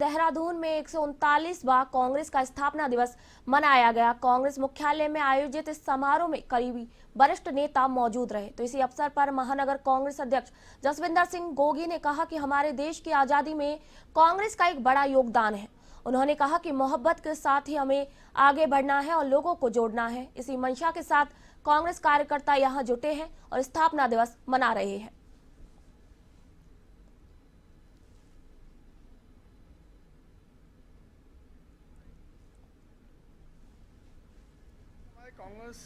देहरादून में 139वां कांग्रेस का स्थापना दिवस मनाया गया। कांग्रेस मुख्यालय में आयोजित इस समारोह में करीबी वरिष्ठ नेता मौजूद रहे। तो इसी अवसर पर महानगर कांग्रेस अध्यक्ष जसविंदर सिंह गोगी ने कहा कि हमारे देश की आजादी में कांग्रेस का एक बड़ा योगदान है। उन्होंने कहा कि मोहब्बत के साथ ही हमें आगे बढ़ना है और लोगों को जोड़ना है। इसी मंशा के साथ कांग्रेस कार्यकर्ता यहाँ जुटे हैं और स्थापना दिवस मना रहे हैं। कांग्रेस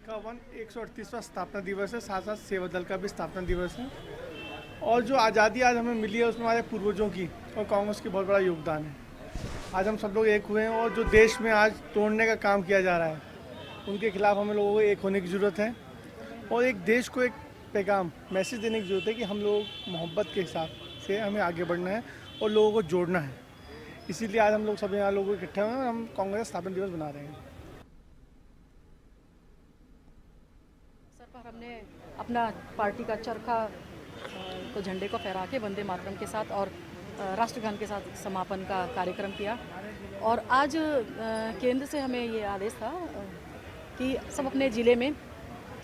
का 138वां स्थापना दिवस है, साथ साथ सेवा दल का भी स्थापना दिवस है। और जो आज़ादी आज हमें मिली है उसमें हमारे पूर्वजों की और कांग्रेस की बहुत बड़ा योगदान है। आज हम सब लोग एक हुए हैं और जो देश में आज तोड़ने का काम किया जा रहा है उनके खिलाफ हमें लोगों को एक होने की ज़रूरत है और एक देश को एक पैगाम मैसेज देने की ज़रूरत है कि हम लोग मोहब्बत के हिसाब से हमें आगे बढ़ना है और लोगों को जोड़ना है। इसीलिए आज हम लोग सब यहाँ लोग इकट्ठे हुए हैं और हम कांग्रेस स्थापना दिवस बना रहे हैं। पर हमने अपना पार्टी का चरखा को झंडे को फहरा के वंदे मातरम के साथ और राष्ट्रगान के साथ समापन का कार्यक्रम किया। और आज केंद्र से हमें ये आदेश था कि सब अपने ज़िले में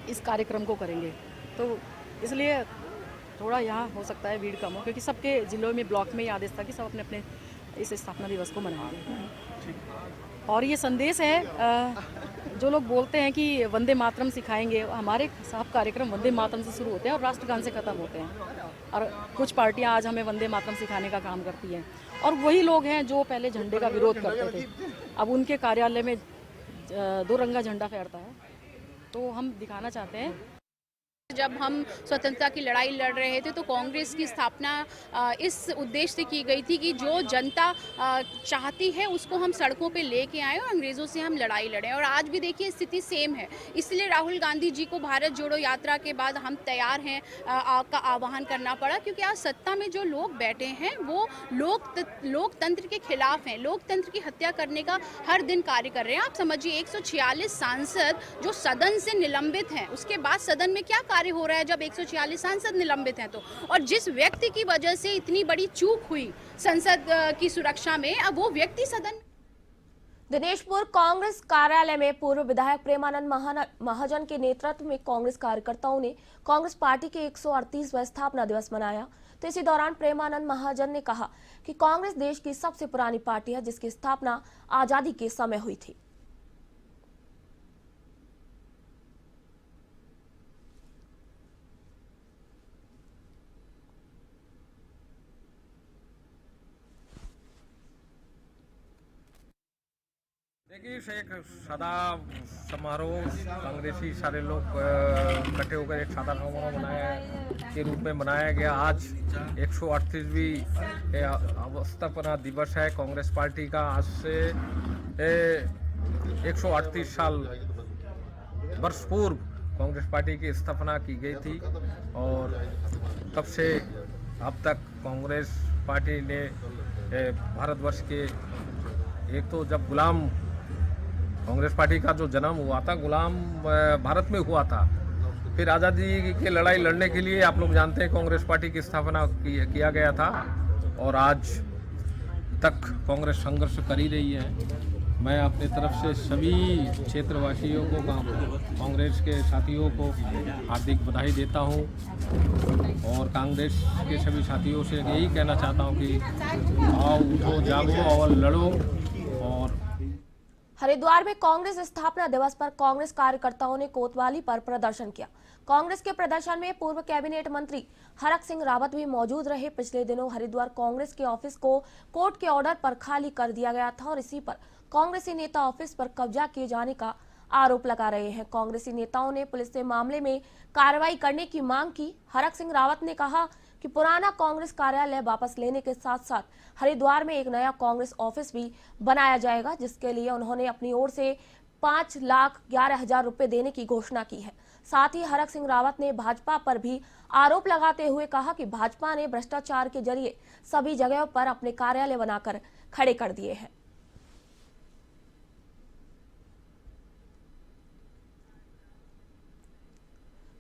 इस कार्यक्रम को करेंगे, तो इसलिए थोड़ा यहाँ हो सकता है भीड़ कम हो, क्योंकि सबके ज़िलों में ब्लॉक में ये आदेश था कि सब अपने अपने इस स्थापना दिवस को मनाएंगे। और ये संदेश है, जो लोग बोलते हैं कि वंदे मातरम सिखाएंगे, हमारे सब कार्यक्रम वंदे मातरम से शुरू होते हैं और राष्ट्रगान से ख़त्म होते हैं। और कुछ पार्टियां आज हमें वंदे मातरम सिखाने का काम करती हैं और वही लोग हैं जो पहले झंडे का विरोध करते थे, अब उनके कार्यालय में 2 रंगा झंडा फहरता है। तो हम दिखाना चाहते हैं, जब हम स्वतंत्रता की लड़ाई लड़ रहे थे तो कांग्रेस की स्थापना इस उद्देश्य से की गई थी कि जो जनता चाहती है उसको हम सड़कों पे लेके आए और अंग्रेज़ों से हम लड़ाई लड़ें। और आज भी देखिए स्थिति सेम है, इसलिए राहुल गांधी जी को भारत जोड़ो यात्रा के बाद हम तैयार हैं का आह्वान करना पड़ा, क्योंकि आज सत्ता में जो लोग बैठे हैं वो लोकतंत्र के खिलाफ हैं, लोकतंत्र की हत्या करने का हर दिन कार्य कर रहे हैं। आप समझिए 146 सांसद जो सदन से निलंबित हैं, उसके बाद सदन में क्या कार्य हो रहा है जब 146 सांसद निलंबित हैं तो। और जिस व्यक्ति की वजह से इतनी बड़ी चूक हुई संसद की सुरक्षा में, अब वो व्यक्ति सदन। दिनेशपुर कांग्रेस कार्यालय में पूर्व विधायक प्रेमानंद महाजन के नेतृत्व में कांग्रेस कार्यकर्ताओं ने कांग्रेस पार्टी के 138वां स्थापना दिवस मनाया। तो इसी दौरान प्रेमानंद महाजन ने कहा कि कांग्रेस देश की सबसे पुरानी पार्टी है जिसकी स्थापना आजादी के समय हुई थी। देखिए, एक सादा समारोह कांग्रेसी सारे लोग इकट्ठे होकर एक सादा समारोह मनाया के रूप में मनाया गया। आज 138वीं स्थापना दिवस है कांग्रेस पार्टी का। आज से 138 साल वर्ष पूर्व कांग्रेस पार्टी की स्थापना की गई थी और तब से अब तक कांग्रेस पार्टी ने भारतवर्ष के, एक तो जब गुलाम कांग्रेस पार्टी का जो जन्म हुआ था गुलाम भारत में हुआ था, फिर आज़ादी की लड़ाई लड़ने के लिए आप लोग जानते हैं कांग्रेस पार्टी की स्थापना किया गया था और आज तक कांग्रेस संघर्ष कर ही रही है। मैं अपनी तरफ से सभी क्षेत्रवासियों को, कांग्रेस के साथियों को हार्दिक बधाई देता हूं और कांग्रेस के सभी साथियों से यही कहना चाहता हूं कि आओ, उठो, जागो और लड़ो। और हरिद्वार में कांग्रेस स्थापना दिवस पर कांग्रेस कार्यकर्ताओं ने कोतवाली पर प्रदर्शन किया। कांग्रेस के प्रदर्शन में पूर्व कैबिनेट मंत्री हरक सिंह रावत भी मौजूद रहे। पिछले दिनों हरिद्वार कांग्रेस के ऑफिस को कोर्ट के ऑर्डर पर खाली कर दिया गया था और इसी पर कांग्रेसी नेता ऑफिस पर कब्जा किए जाने का आरोप लगा रहे हैं। कांग्रेसी नेताओं ने पुलिस से मामले में कार्रवाई करने की मांग की। हरक सिंह रावत ने कहा कि पुराना कांग्रेस कार्यालय वापस लेने के साथ साथ हरिद्वार में एक नया कांग्रेस ऑफिस भी बनाया जाएगा, जिसके लिए उन्होंने अपनी ओर से 5,11,000 रुपए देने की घोषणा की है। साथ ही हरक सिंह रावत ने भाजपा पर भी आरोप लगाते हुए कहा कि भाजपा ने भ्रष्टाचार के जरिए सभी जगहों पर अपने कार्यालय बनाकर खड़े कर दिए हैं।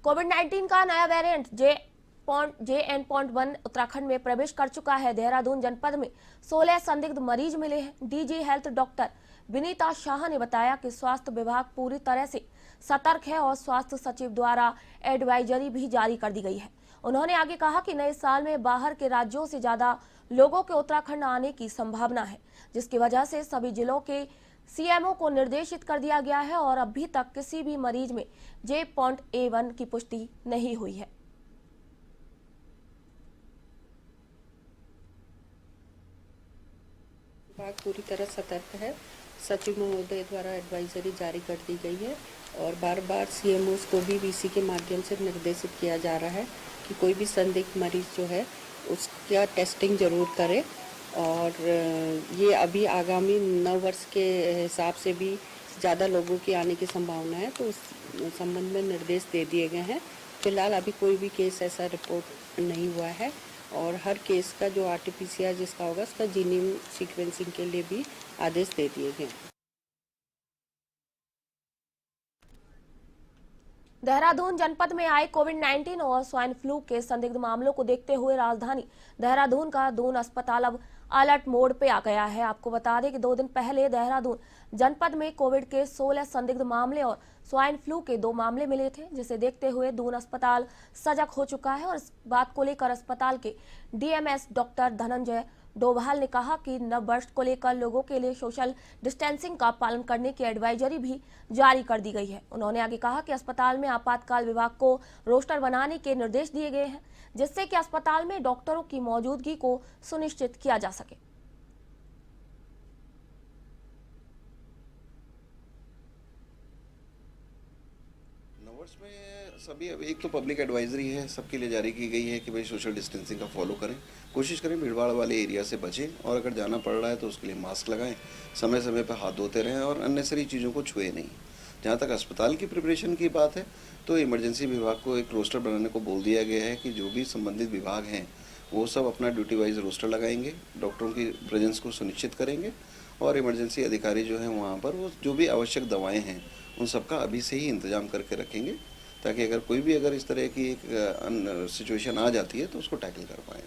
कोविड-19 का नया वेरिएंट JN.1 उत्तराखंड में प्रवेश कर चुका है। देहरादून जनपद में 16 संदिग्ध मरीज मिले हैं। DG health doctor Vinita Shah ने बताया कि स्वास्थ्य विभाग पूरी तरह से सतर्क है और स्वास्थ्य सचिव द्वारा एडवाइजरी भी जारी कर दी गई है। उन्होंने आगे कहा कि नए साल में बाहर के राज्यों से ज्यादा लोगों के उत्तराखंड आने की संभावना है, जिसकी वजह से सभी जिलों के सीएमओ को निर्देशित कर दिया गया है और अभी तक किसी भी मरीज में J.A1 की पुष्टि नहीं हुई है। विभाग पूरी तरह सतर्क है। सचिव महोदय द्वारा एडवाइजरी जारी कर दी गई है और बार बार सीएमओस को भी वीसी के माध्यम से निर्देशित किया जा रहा है कि कोई भी संदिग्ध मरीज जो है उसका टेस्टिंग जरूर करे। और ये अभी आगामी नव वर्ष के हिसाब से भी ज़्यादा लोगों की आने की संभावना है, तो उस संबंध में निर्देश दे दिए गए हैं। फिलहाल अभी कोई भी केस ऐसा रिपोर्ट नहीं हुआ है और हर केस का जो RT-PCR जिसका होगा उसका जीनोम सीक्वेंसिंग के लिए भी आदेश दे दिए गए। देहरादून जनपद में आए कोविड-19 और स्वाइन फ्लू के संदिग्ध मामलों को देखते हुए राजधानी देहरादून का दून अस्पताल अब अलर्ट मोड पे आ गया है। आपको बता दें कि 2 दिन पहले देहरादून जनपद में कोविड के 16 संदिग्ध मामले और स्वाइन फ्लू के 2 मामले मिले थे, जिसे देखते हुए दून अस्पताल सजग हो चुका है। और इस बात को लेकर अस्पताल के DMS डॉक्टर धनंजय डोभाल ने कहा कि नव वर्ष को लेकर लोगों के लिए सोशल डिस्टेंसिंग का पालन करने की एडवाइजरी भी जारी कर दी गई है। उन्होंने आगे कहा कि अस्पताल में आपातकाल विभाग को रोस्टर बनाने के निर्देश दिए गए हैं, जिससे कि अस्पताल में डॉक्टरों की मौजूदगी को सुनिश्चित किया जा सके। नववर्ष में सभी अब एक तो पब्लिक एडवाइजरी है सबके लिए जारी की गई है कि भाई सोशल डिस्टेंसिंग का फॉलो करें, कोशिश करें भीड़भाड़ वाले एरिया से बचें और अगर जाना पड़ रहा है तो उसके लिए मास्क लगाएं, समय समय पर हाथ धोते रहें और अननेसरी चीज़ों को छुए नहीं। जहाँ तक अस्पताल की प्रिपरेशन की बात है तो इमरजेंसी विभाग को एक रोस्टर बनाने को बोल दिया गया है कि जो भी संबंधित विभाग हैं वो सब अपना ड्यूटी वाइज रोस्टर लगाएंगे, डॉक्टरों की प्रेजेंस को सुनिश्चित करेंगे और इमरजेंसी अधिकारी जो हैं वहाँ पर वो जो भी आवश्यक दवाएं हैं उन सब का अभी से ही इंतजाम करके रखेंगे, ताकि अगर इस तरह की एक सिचुएशन आ जाती है तो उसको टैकल कर पाएँ।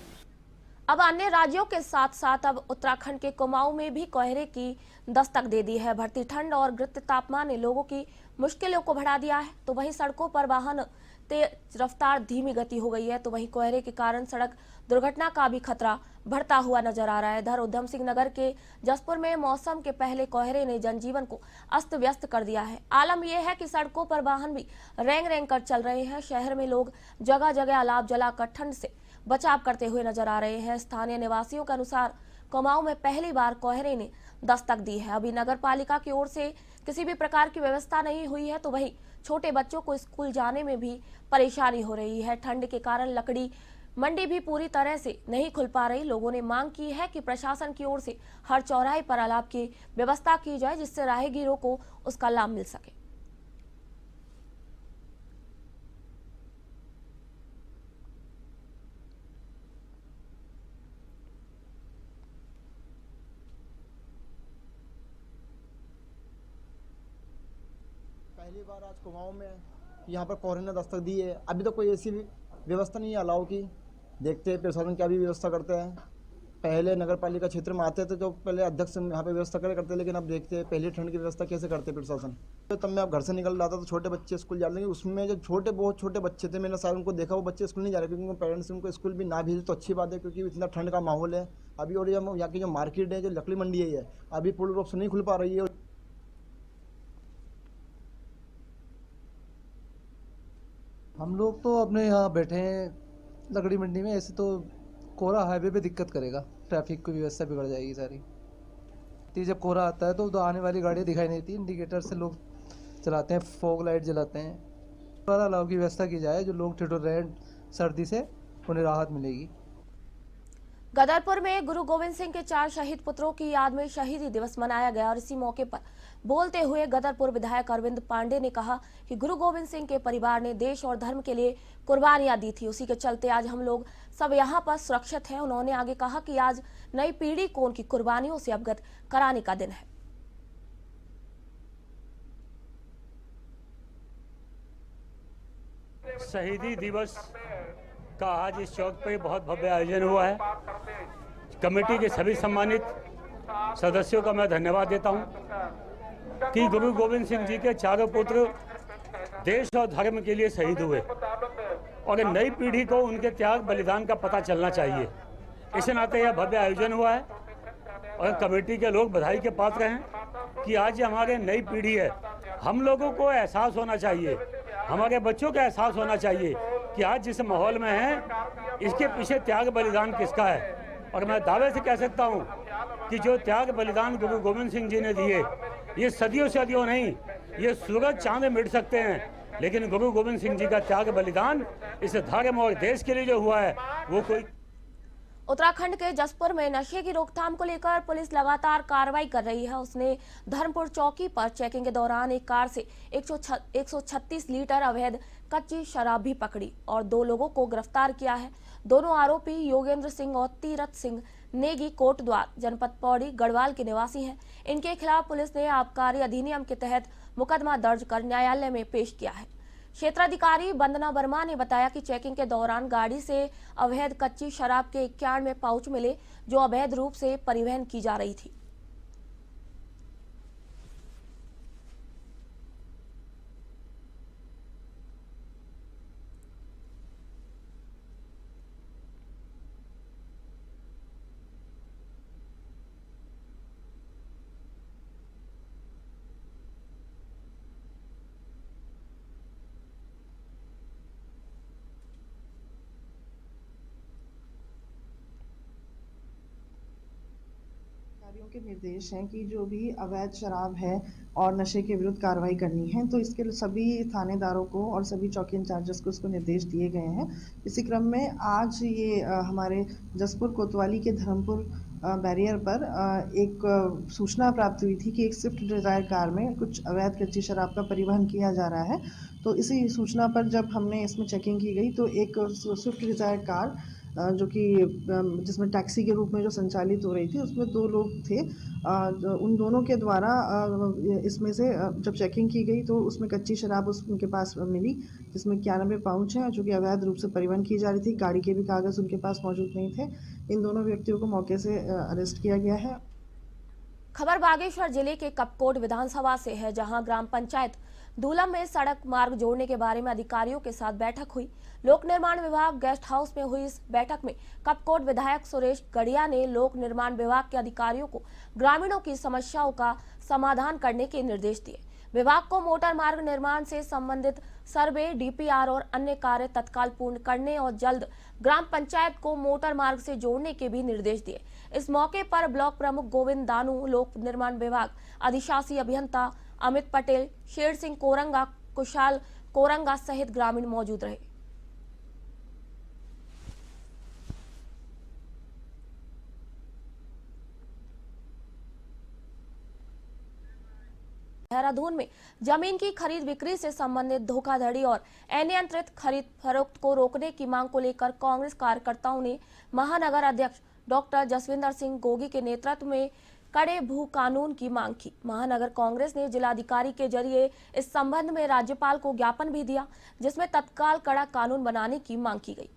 अब अन्य राज्यों के साथ साथ अब उत्तराखंड के कुमाऊं में भी कोहरे की दस्तक दे दी है। बढ़ती ठंड और गिरते तापमान ने लोगों की मुश्किलों को बढ़ा दिया है, तो वहीं सड़कों पर वाहन तेज रफ्तार धीमी गति हो गई है, तो वहीं कोहरे के कारण सड़क दुर्घटना का भी खतरा बढ़ता हुआ नजर आ रहा है। इधर उधम सिंह नगर के जसपुर में मौसम के पहले कोहरे ने जनजीवन को अस्त व्यस्त कर दिया है। आलम यह है कि सड़कों पर वाहन भी रेंग रेंग कर चल रहे हैं। शहर में लोग जगह जगह अलाव जलाकर ठंड से बचाव करते हुए नजर आ रहे हैं। स्थानीय निवासियों के अनुसार कुमाऊं में पहली बार कोहरे ने दस्तक दी है। अभी नगर पालिका की ओर से किसी भी प्रकार की व्यवस्था नहीं हुई है, तो वहीं छोटे बच्चों को स्कूल जाने में भी परेशानी हो रही है। ठंड के कारण लकड़ी मंडी भी पूरी तरह से नहीं खुल पा रही। लोगों ने मांग की है कि प्रशासन की ओर से हर चौराहे पर अलाव की व्यवस्था की जाए, जिससे राहगीरों को उसका लाभ मिल सके। पहली बार आज कुमाऊं में यहाँ पर कोहरे ने दस्तक दी है। अभी तो कोई ऐसी व्यवस्था नहीं है अलाव की, देखते हैं प्रशासन क्या भी व्यवस्था करते हैं। पहले नगर पालिका क्षेत्र में आते थे तो पहले अध्यक्ष यहाँ पे व्यवस्था करते, लेकिन अब देखते हैं पहली ठंड की व्यवस्था कैसे करते प्रशासन। तो तब मैं अब घर से निकल रहा था तो छोटे बच्चे स्कूल जा रहे हैं, उसमें जो बहुत छोटे बच्चे थे मैंने सारे उनको देखा, वो बच्चे स्कूल नहीं जा रहे क्योंकि उनके पेरेंट्स उनको स्कूल भी ना भेजे तो अच्छी बात है, क्योंकि इतना ठंड का माहौल है अभी। और यहाँ की जो मार्केट है, जो लकड़ी मंडी है, अभी पूर्ण रूप से नहीं खुल पा रही है। हम लोग तो अपने यहाँ बैठे हैं लकड़ी मंडी में। ऐसे तो कोहरा हाईवे पे दिक्कत करेगा, ट्रैफिक की व्यवस्था बिगड़ जाएगी सारी। जब कोहरा आता है तो आने वाली गाड़ियाँ दिखाई नहीं देती, इंडिकेटर से लोग चलाते हैं, फॉग लाइट जलाते हैं। पर अलाव की व्यवस्था की जाए, जो लोग ठिठुर रहे हैं सर्दी से उन्हें राहत मिलेगी। गदरपुर में गुरु गोविंद सिंह के 4 शहीद पुत्रों की याद में शहीदी दिवस मनाया गया और इसी मौके पर बोलते हुए गदरपुर विधायक अरविंद पांडे ने कहा कि गुरु गोविंद सिंह के परिवार ने देश और धर्म के लिए कुर्बानियां दी थी, उसी के चलते आज हम लोग सब यहाँ पर सुरक्षित हैं। उन्होंने आगे कहा कि आज नई पीढ़ी को उनकी कुर्बानियों से अवगत कराने का दिन है। शहीदी दिवस का आज इस चौक पे बहुत भव्य आयोजन हुआ है। कमेटी के सभी सम्मानित सदस्यों का मैं धन्यवाद देता हूं कि गुरु गोविंद सिंह जी के चारों पुत्र देश और धर्म के लिए शहीद हुए और नई पीढ़ी को उनके त्याग बलिदान का पता चलना चाहिए। इस नाते यह भव्य आयोजन हुआ है और कमेटी के लोग बधाई के पात्र हैं कि आज हमारे नई पीढ़ी है। हम लोगों को एहसास होना चाहिए, हमारे बच्चों का एहसास होना चाहिए कि आज जिस माहौल में है इसके पीछे त्याग बलिदान किसका है। और मैं दावे से कह सकता हूं कि जो त्याग बलिदान गुरु गोविंद सिंह जी ने दिए, ये सदियों सदियों नहीं, ये सूरज चांद मिट सकते हैं, लेकिन गुरु गोविंद सिंह जी का त्याग बलिदान इस धर्म और देश के लिए जो हुआ है वो कोई। उत्तराखंड के जसपुर में नशे की रोकथाम को लेकर पुलिस लगातार कार्रवाई कर रही है। उसने धर्मपुर चौकी पर चेकिंग के दौरान एक कार से 136 लीटर अवैध कच्ची शराब भी पकड़ी और 2 लोगों को गिरफ्तार किया है। दोनों आरोपी योगेंद्र सिंह और तीरथ सिंह नेगी कोटद्वार जनपद पौड़ी गढ़वाल के निवासी हैं। इनके खिलाफ पुलिस ने आबकारी अधिनियम के तहत मुकदमा दर्ज कर न्यायालय में पेश किया है। क्षेत्राधिकारी वंदना वर्मा ने बताया कि चेकिंग के दौरान गाड़ी से अवैध कच्ची शराब के 91 पाउच मिले जो अवैध रूप से परिवहन की जा रही थी। अधिकारियों के निर्देश हैं कि जो भी अवैध शराब है और नशे के विरुद्ध कार्रवाई करनी है, तो इसके लिए सभी थानेदारों को और सभी चौकी इंचार्जेस को इसको निर्देश दिए गए हैं। इसी क्रम में आज ये हमारे जसपुर कोतवाली के धर्मपुर बैरियर पर एक सूचना प्राप्त हुई थी कि एक स्विफ्ट डिज़ायर कार में कुछ अवैध कच्ची शराब का परिवहन किया जा रहा है। तो इसी सूचना पर जब हमने इसमें चेकिंग की गई तो एक स्विफ्ट डिज़ायर कार जो कि जिसमें टैक्सी के रूप में जो संचालित हो रही थी, उसमें 2 लोग थे। उन दोनों के द्वारा इसमें से जब चेकिंग की गई तो उसमें कच्ची शराब उनके पास मिली, जिसमें 91 पाउच है जो कि अवैध रूप से परिवहन की जा रही थी। गाड़ी के भी कागज़ उनके पास मौजूद नहीं थे। इन दोनों व्यक्तियों को मौके से अरेस्ट किया गया है। खबर बागेश्वर जिले के कपकोट विधानसभा से है, जहां ग्राम पंचायत दूलम में सड़क मार्ग जोड़ने के बारे में अधिकारियों के साथ बैठक हुई। लोक निर्माण विभाग गेस्ट हाउस में हुई इस बैठक में कपकोट विधायक सुरेश गढ़िया ने लोक निर्माण विभाग के अधिकारियों को ग्रामीणों की समस्याओं का समाधान करने के निर्देश दिए। विभाग को मोटर मार्ग निर्माण से संबंधित सर्वे, डीपीआर और अन्य कार्य तत्काल पूर्ण करने और जल्द ग्राम पंचायत को मोटर मार्ग से जोड़ने के भी निर्देश दिए। इस मौके पर ब्लॉक प्रमुख गोविंद दानू, लोक निर्माण विभाग अधिशासी अभियंता अमित पटेल, शेर सिंह कोरंगा, कुशाल कोरंगा सहित ग्रामीण मौजूद रहे। देहरादून में जमीन की खरीद बिक्री से संबंधित धोखाधड़ी और अनियंत्रित खरीद फरोख्त को रोकने की मांग को लेकर कांग्रेस कार्यकर्ताओं ने महानगर अध्यक्ष डॉक्टर जसविंदर सिंह गोगी के नेतृत्व में कड़े भू कानून की मांग की। महानगर कांग्रेस ने जिलाधिकारी के जरिए इस संबंध में राज्यपाल को ज्ञापन भी दिया, जिसमें तत्काल कड़ा कानून बनाने की मांग की गई।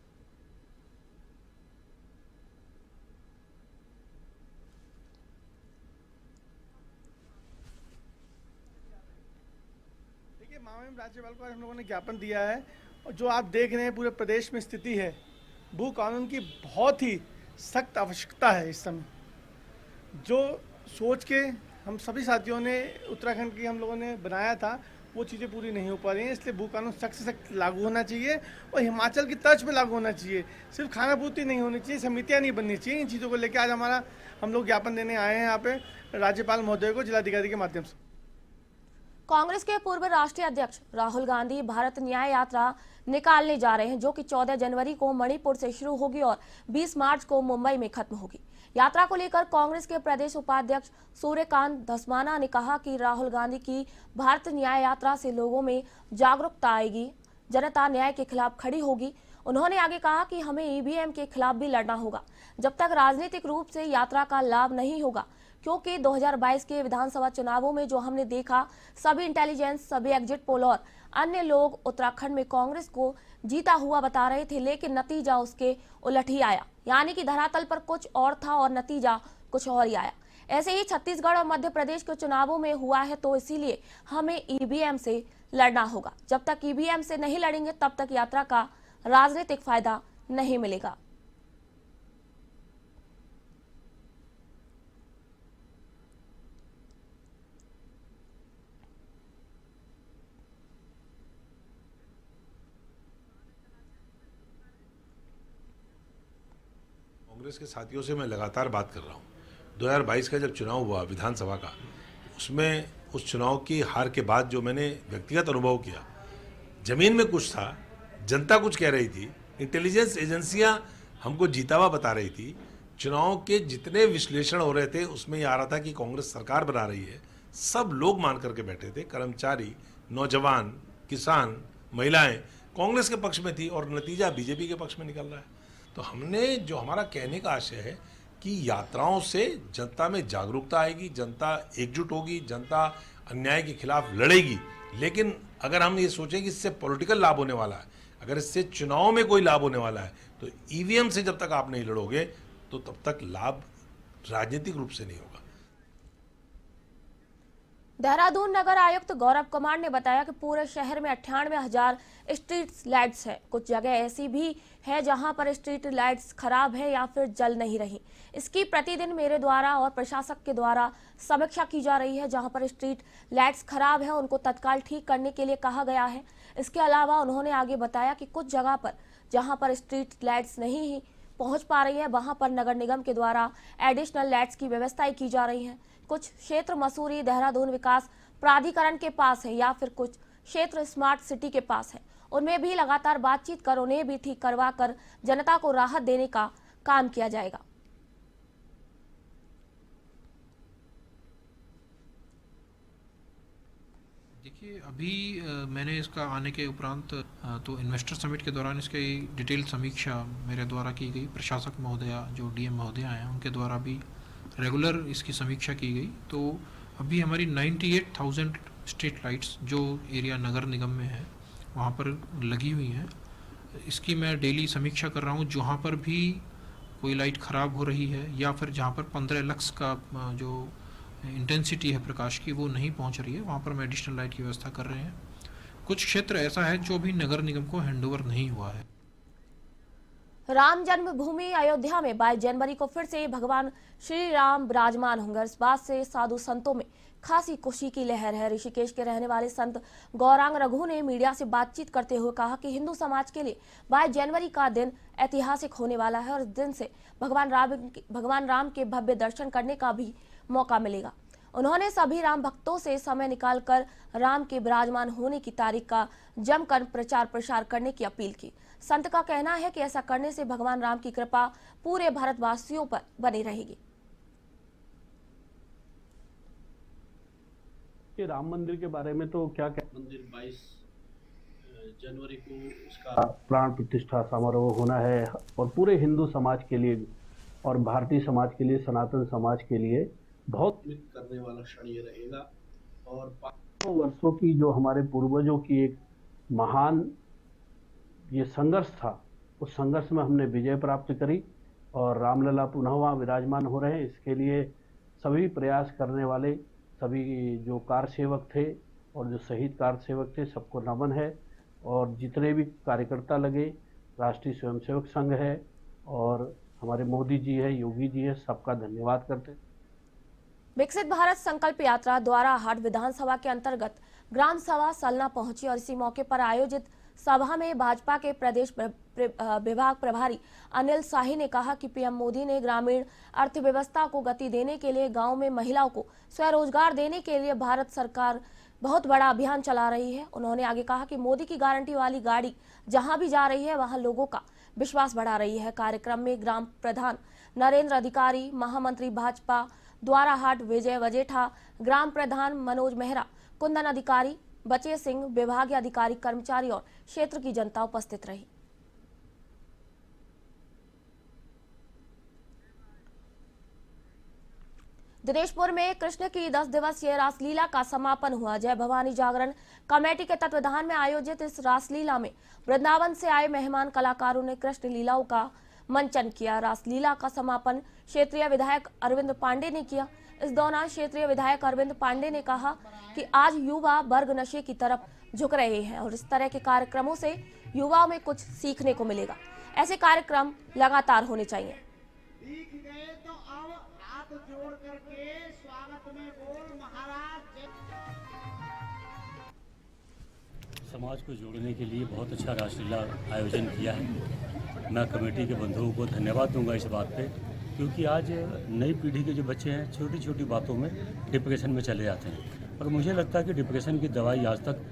मामले में राज्यपाल को हम लोगों ने ज्ञापन दिया है और जो आप देख रहे हैं पूरे प्रदेश में स्थिति है, भू कानून की बहुत ही सख्त आवश्यकता है। इस समय जो सोच के हम सभी साथियों ने उत्तराखंड की हम लोगों ने बनाया था, वो चीज़ें पूरी नहीं हो पा रही हैं। इसलिए भू कानून सख्त से सख्त लागू होना चाहिए और हिमाचल की तर्ज पे लागू होना चाहिए। सिर्फ खानापूर्ति नहीं होनी चाहिए, समितियाँ नहीं बननी चाहिए। इन चीज़ों को लेकर आज हम लोग ज्ञापन देने आए हैं यहाँ पे राज्यपाल महोदय को जिलाधिकारी के माध्यम से। कांग्रेस के पूर्व राष्ट्रीय अध्यक्ष राहुल गांधी भारत न्याय यात्रा निकालने जा रहे हैं, जो कि 14 जनवरी को मणिपुर से शुरू होगी और 20 मार्च को मुंबई में खत्म होगी। यात्रा को लेकर कांग्रेस के प्रदेश उपाध्यक्ष सूर्यकांत धस्माना ने कहा कि राहुल गांधी की भारत न्याय यात्रा से लोगों में जागरूकता आएगी, जनता न्याय के खिलाफ खड़ी होगी। उन्होंने आगे कहा कि हमें ईवीएम के खिलाफ भी लड़ना होगा। जब तक राजनीतिक रूप से यात्रा का लाभ नहीं होगा, क्योंकि 2022 के विधानसभा चुनावों में जो हमने देखा, सभी इंटेलिजेंस, सभी एग्जिट पोल और अन्य लोग उत्तराखंड में कांग्रेस को जीता हुआ बता रहे थे, लेकिन नतीजा उसके उलट ही आया। यानी कि धरातल पर कुछ और था और नतीजा कुछ और ही आया। ऐसे ही छत्तीसगढ़ और मध्य प्रदेश के चुनावों में हुआ है, तो इसीलिए हमें ईवीएम से लड़ना होगा। जब तक ईवीएम से नहीं लड़ेंगे तब तक यात्रा का राजनीतिक फायदा नहीं मिलेगा। कांग्रेस के साथियों से मैं लगातार बात कर रहा हूँ। 2022 का जब चुनाव हुआ विधानसभा का, उसमें उस चुनाव की हार के बाद जो मैंने व्यक्तिगत अनुभव किया, जमीन में कुछ था, जनता कुछ कह रही थी, इंटेलिजेंस एजेंसियां हमको जीता हुआ बता रही थी, चुनाव के जितने विश्लेषण हो रहे थे उसमें ये आ रहा था कि कांग्रेस सरकार बना रही है। सब लोग मान करके बैठे थे, कर्मचारी, नौजवान, किसान, महिलाएं कांग्रेस के पक्ष में थी और नतीजा बीजेपी के पक्ष में निकल रहा है। तो हमने जो हमारा कहने का आशय है कि यात्राओं से जनता में जागरूकता आएगी, जनता एकजुट होगी, जनता अन्याय के खिलाफ लड़ेगी। लेकिन अगर हम ये सोचें कि इससे पॉलिटिकल लाभ होने वाला है, अगर इससे चुनाव में कोई लाभ होने वाला है, तो ईवीएम से जब तक आप नहीं लड़ोगे तो तब तक लाभ राजनीतिक रूप से नहीं होगा। देहरादून नगर आयुक्त गौरव कुमार ने बताया कि पूरे शहर में 98,000 स्ट्रीट लाइट्स है। कुछ जगह ऐसी भी है जहां पर स्ट्रीट लाइट्स खराब है या फिर जल नहीं रही। इसकी प्रतिदिन मेरे द्वारा और प्रशासक के द्वारा समीक्षा की जा रही है। जहां पर स्ट्रीट लाइट्स खराब है उनको तत्काल ठीक करने के लिए कहा गया है। इसके अलावा उन्होंने आगे बताया कि कुछ जगह पर जहां पर स्ट्रीट लाइट्स नहीं पहुंच पा रही है, वहां पर नगर निगम के द्वारा एडिशनल लाइट्स की व्यवस्थाएं की जा रही है। कुछ क्षेत्र मसूरी देहरादून विकास प्राधिकरण के पास है या फिर कुछ क्षेत्र स्मार्ट सिटी के पास है। उनमें भी लगातार बातचीत कर उन्हें भी ठीक करवा कर जनता को राहत देने का काम किया जाएगा। देखिए, अभी मैंने इसका आने के उपरांत तो इन्वेस्टर समिट के दौरान इसकी डिटेल समीक्षा मेरे द्वारा की गई। प्रशासक महोदया जो डीएम महोदया हैं उनके द्वारा भी रेगुलर इसकी समीक्षा की गई। तो अभी हमारी 98,000 स्ट्रीट लाइट्स जो एरिया नगर निगम में है वहाँ पर लगी हुई हैं। इसकी मैं डेली समीक्षा कर रहा हूँ। जहाँ पर भी कोई लाइट ख़राब हो रही है या फिर जहाँ पर 15 लक्स का जो इंटेंसिटी है प्रकाश की वो नहीं पहुँच रही है, वहाँ पर हम एडिशनल लाइट की व्यवस्था कर रहे हैं। कुछ क्षेत्र ऐसा है जो अभी नगर निगम को हैंडओवर नहीं हुआ है। राम जन्मभूमि अयोध्या में 22 जनवरी को फिर से भगवान श्री राम विराजमान होंगे। इस बात से साधु संतों में खासी खुशी की लहर है। ऋषिकेश के रहने वाले संत गौरांग रघु ने मीडिया से बातचीत करते हुए कहा कि हिंदू समाज के लिए 22 जनवरी का दिन ऐतिहासिक होने वाला है और इस दिन से भगवान राम के भव्य दर्शन करने का भी मौका मिलेगा। उन्होंने सभी राम भक्तों से समय निकालकर राम के विराजमान होने की तारीख का जमकर प्रचार प्रसार करने की अपील की। संत का कहना है कि ऐसा करने से भगवान राम की कृपा पूरे भारतवासियों पर बनी रहेगी। राम मंदिर के बारे में तो क्या मंदिर 22 जनवरी को इसका प्राण प्रतिष्ठा समारोह होना है और पूरे हिंदू समाज के लिए और भारतीय समाज के लिए, सनातन समाज के लिए बहुत करने वाला क्षण ये रहेगा। और 500 वर्षों की जो हमारे पूर्वजों की एक महान ये संघर्ष था, उस संघर्ष में हमने विजय प्राप्त करी और रामलला पुनः वहाँ विराजमान हो रहे हैं। इसके लिए सभी प्रयास करने वाले सभी जो कार सेवक थे और जो शहीद कार सेवक थे सबको नमन है। और जितने भी कार्यकर्ता लगे, राष्ट्रीय स्वयंसेवक संघ है और हमारे मोदी जी है, योगी जी है, सबका धन्यवाद करते। विकसित भारत संकल्प यात्रा द्वारा हाट विधानसभा के अंतर्गत ग्राम सभा सलना पहुंची और इसी मौके पर आयोजित सभा में भाजपा के प्रदेश विभाग प्रभारी अनिल शाही ने कहा कि पीएम मोदी ने ग्रामीण अर्थव्यवस्था को गति देने के लिए गांव में महिलाओं को स्वरोजगार देने के लिए भारत सरकार बहुत बड़ा अभियान चला रही है। उन्होंने आगे कहा कि मोदी की गारंटी वाली गाड़ी जहां भी जा रही है वहां लोगों का विश्वास बढ़ा रही है। कार्यक्रम में ग्राम प्रधान नरेंद्र अधिकारी, महामंत्री भाजपा द्वारा हाट विजय वजेठा, ग्राम प्रधान मनोज मेहरा, कुंदन अधिकारी, बचे सिंह, विभागीय अधिकारी, कर्मचारी और क्षेत्र की जनता उपस्थित रही। दिनेशपुर में कृष्ण की 10 दिवसीय रासलीला का समापन हुआ। जय भवानी जागरण कमेटी के तत्वाधान में आयोजित इस रासलीला में वृंदावन से आए मेहमान कलाकारों ने कृष्ण लीलाओं का मंचन किया। रासलीला का समापन क्षेत्रीय विधायक अरविंद पांडे ने किया। इस दौरान क्षेत्रीय विधायक अरविंद पांडे ने कहा कि आज युवा वर्ग नशे की तरफ झुक रहे हैं और इस तरह के कार्यक्रमों से युवाओं में कुछ सीखने को मिलेगा। ऐसे कार्यक्रम लगातार होने चाहिए। समाज को जोड़ने के लिए बहुत अच्छा रासलीला आयोजन किया है। मैं कमेटी के बंधुओं को धन्यवाद दूंगा इस बात पे, क्योंकि आज नई पीढ़ी के जो बच्चे हैं छोटी छोटी बातों में डिप्रेशन में चले जाते हैं और मुझे लगता है कि डिप्रेशन की दवाई आज तक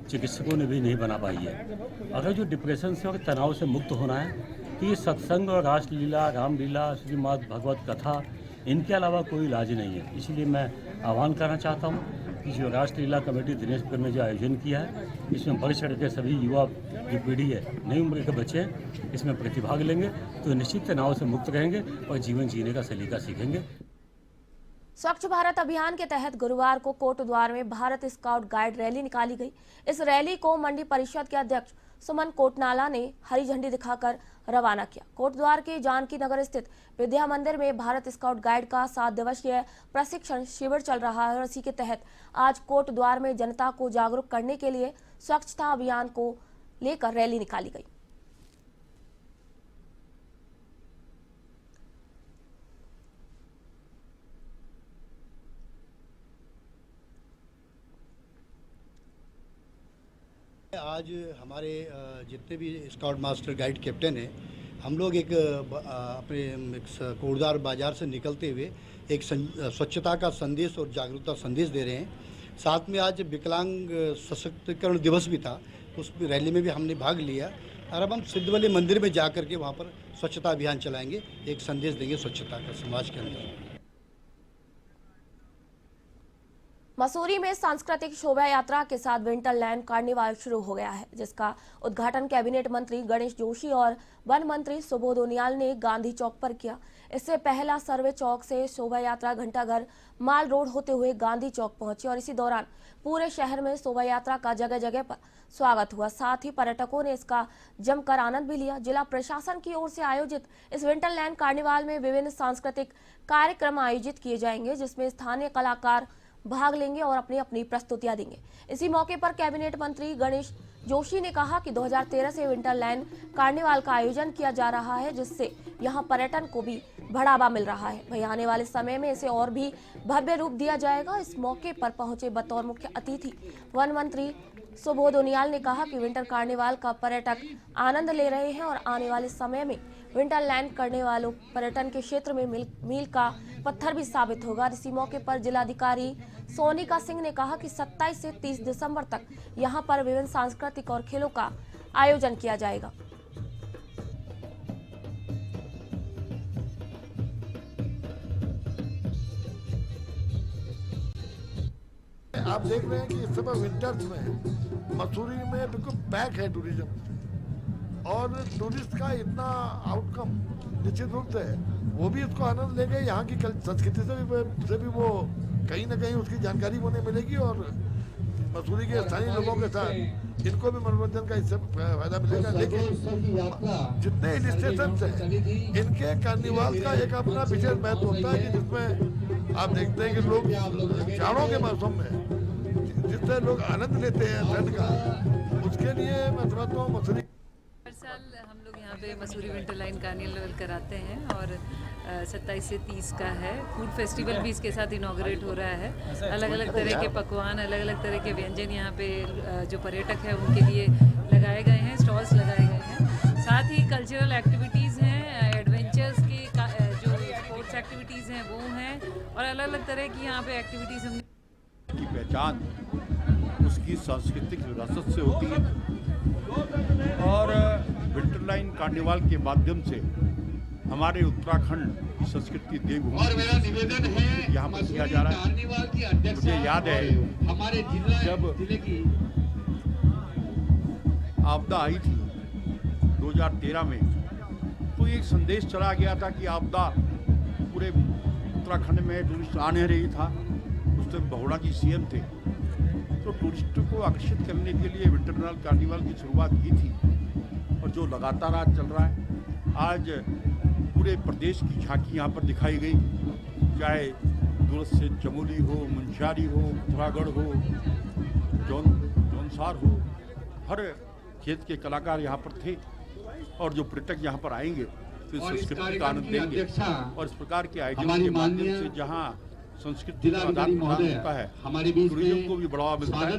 चिकित्सकों ने भी नहीं बना पाई है। अगर जो डिप्रेशन से और तनाव से मुक्त होना है तो ये सत्संग और रासलीला, रामलीला, श्रीमद् भगवत कथा, इनके अलावा कोई इलाज नहीं है। इसलिए मैं आह्वान करना चाहता हूँ कि जो रासलीला कमेटी दिनेशपुर में जो आयोजन किया है, इसमें बढ़ चढ़ के सभी युवा जो पीढ़ी है, नई उम्र के बच्चे हैं, इसमें प्रतिभाग लेंगे तो निश्चित तनाव से मुक्त रहेंगे और जीवन जीने का सलीका सीखेंगे। स्वच्छ भारत अभियान के तहत गुरुवार को कोटद्वार में भारत स्काउट गाइड रैली निकाली गई। इस रैली को मंडी परिषद के अध्यक्ष सुमन कोटनाला ने हरी झंडी दिखाकर रवाना किया। कोटद्वार के जानकी नगर स्थित विद्या मंदिर में भारत स्काउट गाइड का 7 दिवसीय प्रशिक्षण शिविर चल रहा है और इसी के तहत आज कोटद्वार में जनता को जागरूक करने के लिए स्वच्छता अभियान को लेकर रैली निकाली गई। आज हमारे जितने भी स्काउट मास्टर गाइड कैप्टन हैं, हम लोग एक अपने कोटद्वार बाजार से निकलते हुए एक स्वच्छता का संदेश और जागरूकता संदेश दे रहे हैं। साथ में आज विकलांग सशक्तिकरण दिवस भी था, उस रैली में भी हमने भाग लिया और अब हम सिद्धवली मंदिर में जा कर के वहाँ पर स्वच्छता अभियान चलाएंगे, एक संदेश देंगे स्वच्छता का समाज के अंदर। मसूरी में सांस्कृतिक शोभा यात्रा के साथ विंटरलैंड कार्निवाल शुरू हो गया है, जिसका उद्घाटन कैबिनेट मंत्री गणेश जोशी और वन मंत्री सुबोध उनियाल ने गांधी चौक पर किया। इससे पहला सर्वे चौक से शोभा यात्रा घंटाघर माल रोड होते हुए गांधी चौक पहुंची और इसी दौरान पूरे शहर में शोभा यात्रा का जगह जगह पर स्वागत हुआ। साथ ही पर्यटकों ने इसका जमकर आनंद भी लिया। जिला प्रशासन की ओर से आयोजित इस विंटरलैंड कार्निवाल में विभिन्न सांस्कृतिक कार्यक्रम आयोजित किए जाएंगे, जिसमें स्थानीय कलाकार भाग लेंगे और अपनी अपनी प्रस्तुतियां देंगे। इसी मौके पर कैबिनेट मंत्री गणेश जोशी ने कहा कि 2013 से विंटरलैंड कार्निवाल का आयोजन किया जा रहा है, जिससे यहां पर्यटन को भी बढ़ावा मिल रहा है। वहीं आने वाले समय में इसे और भी भव्य रूप दिया जाएगा। इस मौके पर पहुंचे बतौर मुख्य अतिथि वन मंत्री सुबोध उनियाल ने कहा कि विंटर कार्निवाल का पर्यटक आनंद ले रहे हैं और आने वाले समय में विंटरलैंड करने वालों पर्यटन के क्षेत्र में मील का पत्थर भी साबित होगा। इसी मौके पर जिलाधिकारी सोनिका सिंह ने कहा कि 27 से 30 दिसंबर तक यहां पर विभिन्न सांस्कृतिक और खेलों का आयोजन किया जाएगा। आप देख रहे हैं कि इस समय विंटर्स में मसूरी में बिल्कुल पैक है टूरिज्म, और टूरिस्ट का इतना आउटकम निश्चित रूप से वो भी इसको आनंद लेंगे। यहाँ की संस्कृति से भी वो कहीं ना कहीं उसकी जानकारी उन्हें मिलेगी और मसूरी के स्थानीय लोगों के साथ इनको भी मनोरंजन का इससे फायदा मिलेगा। लेकिन जितने हिल स्टेशन हैं, इनके कार्निवाल का एक अपना विशेष महत्व होता है कि जिसमें आप देखते हैं कि लोग जाड़ों के मौसम में जितने लोग आनंद लेते हैं ठंड का, उसके लिए मैं समझता हूँ मसूरी हर साल हम लोग यहाँ पे मसूरी विंटरलैंड कार्निवल कराते हैं और 27 से 30 का है। फूड फेस्टिवल भी इसके साथ इनॉग्रेट हो रहा है। अलग अलग तरह के पकवान, अलग अलग तरह के व्यंजन यहाँ पे जो पर्यटक है उनके लिए लगाए गए हैं, स्टॉल्स लगाए गए हैं। साथ ही कल्चरल एक्टिविटीज़ हैं, एडवेंचर्स की जो स्पोर्ट्स एक्टिविटीज़ हैं वो हैं और अलग अलग तरह की यहाँ पे एक्टिविटीज़ हम की पहचान उसकी सांस्कृतिक विरासत से होती है और विंटरलैंड कार्निवाल के माध्यम से हमारे उत्तराखंड की संस्कृति देवभूमि यहाँ पर किया जा रहा है। मुझे याद है जब आपदा आई थी 2013 में, तो एक संदेश चला गया था कि आपदा पूरे उत्तराखंड में टूरिस्ट आ नहीं रही था, उस टाइम बहुड़ा जी सीएम थे, तो टूरिस्ट को आकर्षित करने के लिए विंटर कार्निवल की शुरुआत की थी और जो लगातार आज चल रहा है। आज पूरे प्रदेश की झांकी यहाँ पर दिखाई गई, चाहे दूरस्थ से चमोली हो, मुंशियारी हो, पिथौरागढ़ हो, जौनसार हो, हर क्षेत्र के कलाकार यहाँ पर थे और जो पर्यटक यहाँ पर आएंगे तो संस्कृति का आनंद लेंगे। और इस प्रकार के आयोजनों के माध्यम से जहाँ संस्कृति का आदान प्रदान होता है, टूरिज्म को भी बढ़ावा मिलता है।